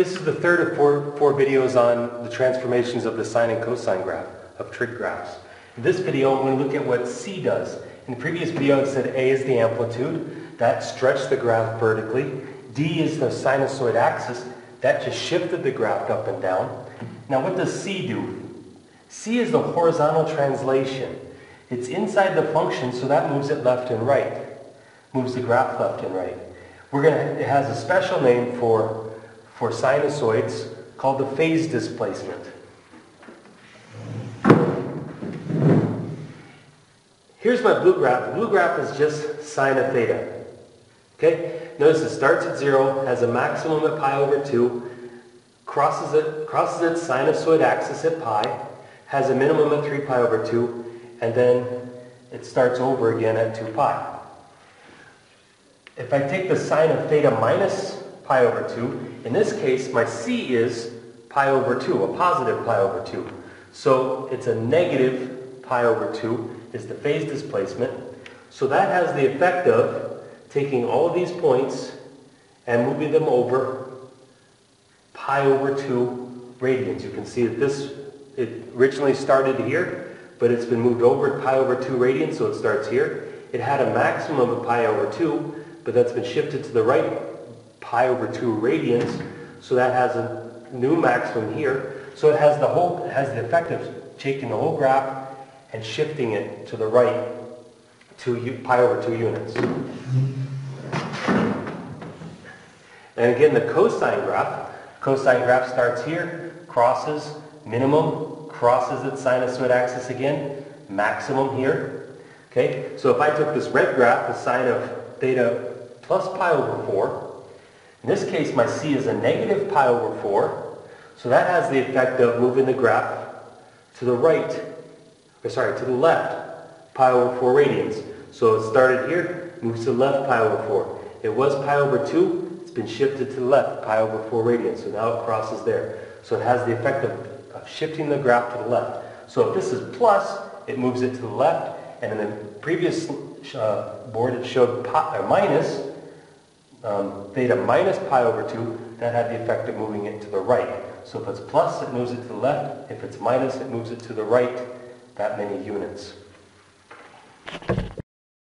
This is the third of four videos on the transformations of the sine and cosine graph, of trig graphs. In this video, I'm going to look at what C does. In the previous video, it said A is the amplitude. That stretched the graph vertically. D is the sinusoid axis. That just shifted the graph up and down. Now, what does C do? C is the horizontal translation. It's inside the function, so that moves it left and right. Moves the graph left and right. It has a special name for sinusoids called the phase displacement. Here's my blue graph. The blue graph is just sine of theta. Okay? Notice it starts at 0, has a maximum at pi over 2, crosses its sinusoid axis at pi, has a minimum at 3 pi over 2, and then it starts over again at 2 pi. If I take the sine of theta minus pi over 2, in this case my C is pi over 2, a positive pi over 2. So it's a negative pi over 2 is the phase displacement. So that has the effect of taking all of these points and moving them over pi over 2 radians. You can see that it originally started here, but it's been moved over pi over 2 radians, so it starts here. It had a maximum of pi over 2, but that's been shifted to the right pi over 2 radians, so that has a new maximum here. So it has the effect of taking the whole graph and shifting it to the right pi over 2 units. And again, the cosine graph starts here, crosses minimum, crosses its sinusoid axis again, maximum here. Okay, so if I took this red graph, the sine of theta plus pi over 4, in this case my C is a negative pi over 4, so that has the effect of moving the graph to the to the left pi over 4 radians. So it started here, moves to the left pi over 4. It was pi over 2, it's been shifted to the left pi over 4 radians, so now it crosses there. So it has the effect of shifting the graph to the left. So if this is plus, it moves it to the left, and in the previous board it showed minus, theta minus pi over 2, that had the effect of moving it to the right. So if it's plus, it moves it to the left. If it's minus, it moves it to the right that many units.